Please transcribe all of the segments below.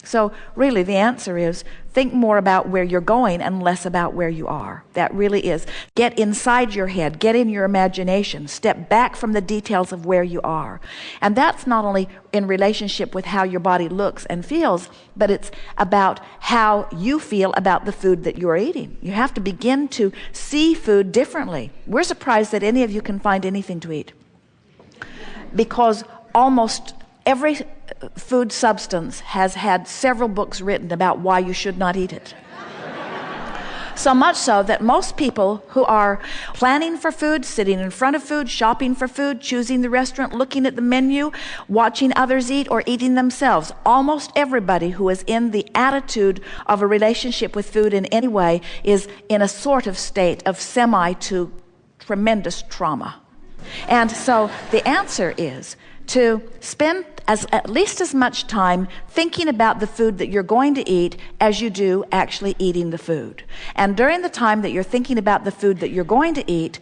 So really the answer is think more about where you're going and less about where you are. That really is. Get inside your head, get in your imagination, step back from the details of where you are. And that's not only in relationship with how your body looks and feels, but it's about how you feel about the food that you're eating. You have to begin to see food differently. We're surprised that any of you can find anything to eat, because almost every food substance has had several books written about why you should not eat it. So much so that most people who are planning for food, sitting in front of food, shopping for food, choosing the restaurant, looking at the menu, watching others eat, or eating themselves, almost everybody who is in the attitude of a relationship with food in any way is in a sort of state of semi to tremendous trauma. And so the answer is to spend at least as much time thinking about the food that you're going to eat as you do actually eating the food. And during the time that you're thinking about the food that you're going to eat,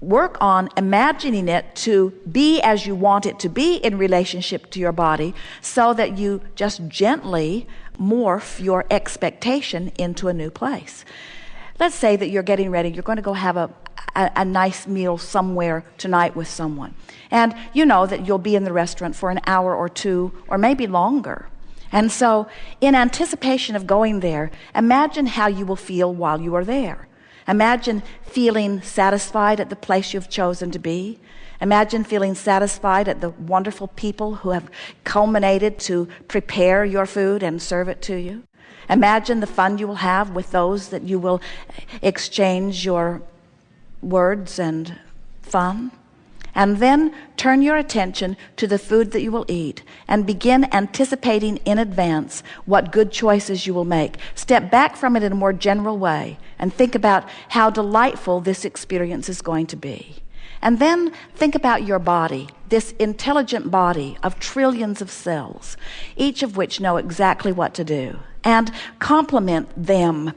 work on imagining it to be as you want it to be in relationship to your body, so that you just gently morph your expectation into a new place. Let's say that you're getting ready, you're going to go have a nice meal somewhere tonight with someone. And you know that you'll be in the restaurant for an hour or two, or maybe longer. And so, in anticipation of going there, imagine how you will feel while you are there. Imagine feeling satisfied at the place you've chosen to be. Imagine feeling satisfied at the wonderful people who have culminated to prepare your food and serve it to you. Imagine the fun you will have with those that you will exchange your words and fun. And then turn your attention to the food that you will eat and begin anticipating in advance what good choices you will make. Step back from it in a more general way and think about how delightful this experience is going to be. And then think about your body, this intelligent body of trillions of cells, each of which know exactly what to do, and compliment them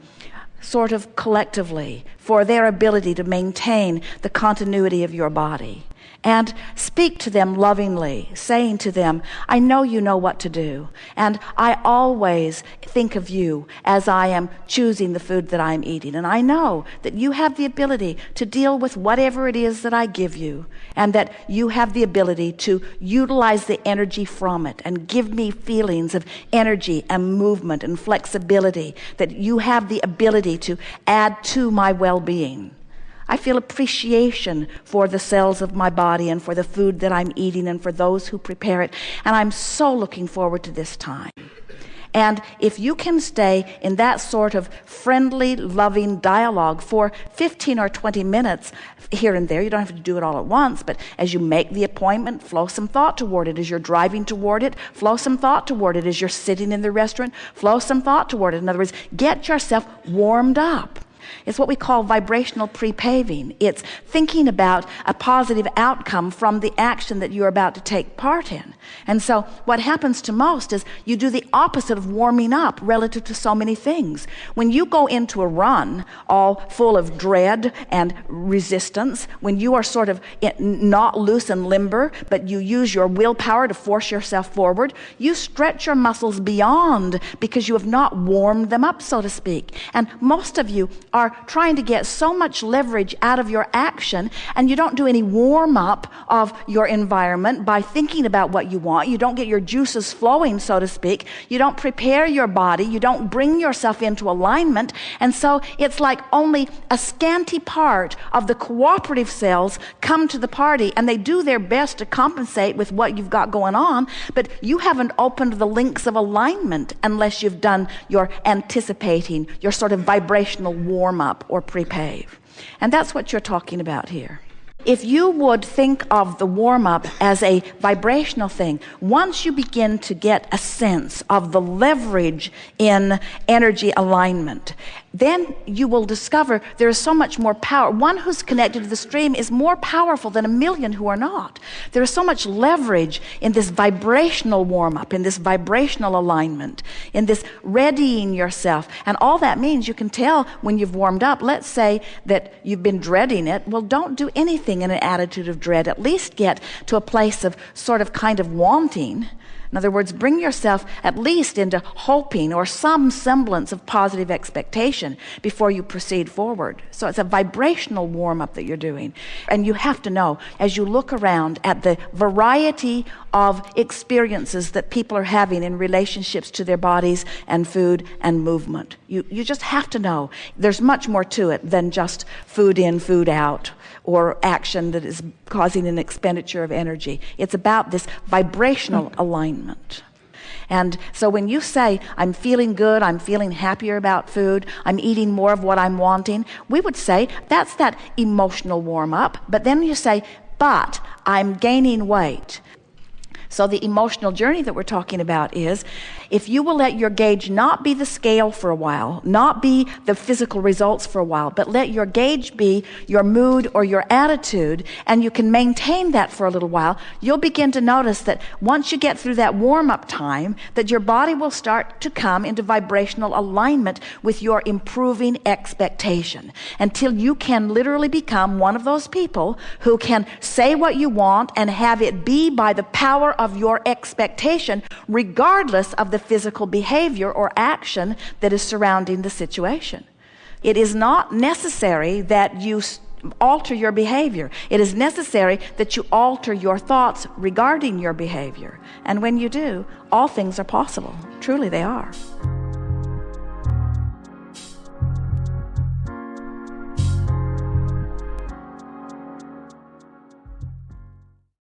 sort of collectively for their ability to maintain the continuity of your body. And speak to them lovingly, saying to them, I know you know what to do, and I always think of you as I am choosing the food that I'm eating, and I know that you have the ability to deal with whatever it is that I give you, and that you have the ability to utilize the energy from it and give me feelings of energy and movement and flexibility, that you have the ability to add to my well-being. I feel appreciation for the cells of my body and for the food that I'm eating and for those who prepare it. And I'm so looking forward to this time. And if you can stay in that sort of friendly, loving dialogue for 15 or 20 minutes here and there, you don't have to do it all at once, but as you make the appointment, flow some thought toward it. As you're driving toward it, flow some thought toward it. As you're sitting in the restaurant, flow some thought toward it. In other words, get yourself warmed up. It's what we call vibrational pre-paving. It's thinking about a positive outcome from the action that you're about to take part in. And so what happens to most is you do the opposite of warming up relative to so many things. When you go into a run all full of dread and resistance, when you are sort of not loose and limber, but you use your willpower to force yourself forward, you stretch your muscles beyond because you have not warmed them up, so to speak. And most of you are trying to get so much leverage out of your action, and you don't do any warm-up of your environment by thinking about what you want. You don't get your juices flowing, so to speak. You don't prepare your body. You don't bring yourself into alignment. And so it's like only a scanty part of the cooperative cells come to the party, and they do their best to compensate with what you've got going on, but you haven't opened the links of alignment unless you've done your anticipating, your sort of vibrational warm-up or pre-pave. And that's what you're talking about here. If you would think of the warm-up as a vibrational thing, once you begin to get a sense of the leverage in energy alignment, then you will discover there is so much more power. One who's connected to the stream is more powerful than a million who are not. There is so much leverage in this vibrational warm-up, in this vibrational alignment, in this readying yourself. And all that means, you can tell when you've warmed up. Let's say that you've been dreading it. Well, don't do anything in an attitude of dread. At least get to a place of sort of kind of wanting. In other words, bring yourself at least into hoping or some semblance of positive expectation before you proceed forward. So it's a vibrational warm-up that you're doing. And you have to know, as you look around at the variety of experiences that people are having in relationships to their bodies and food and movement, you just have to know there's much more to it than just food in, food out, or action that is causing an expenditure of energy. It's about this vibrational alignment. And so when you say, I'm feeling good, I'm feeling happier about food, I'm eating more of what I'm wanting, we would say that's that emotional warm-up. But then you say, but I'm gaining weight. So the emotional journey that we're talking about is, if you will let your gauge not be the scale for a while, not be the physical results for a while, but let your gauge be your mood or your attitude, and you can maintain that for a little while, you'll begin to notice that once you get through that warm-up time, that your body will start to come into vibrational alignment with your improving expectation, until you can literally become one of those people who can say what you want and have it be by the power of your expectation, regardless of the physical behavior or action that is surrounding the situation. It is not necessary that you alter your behavior. It is necessary that you alter your thoughts regarding your behavior. And when you do, all things are possible. Truly they are.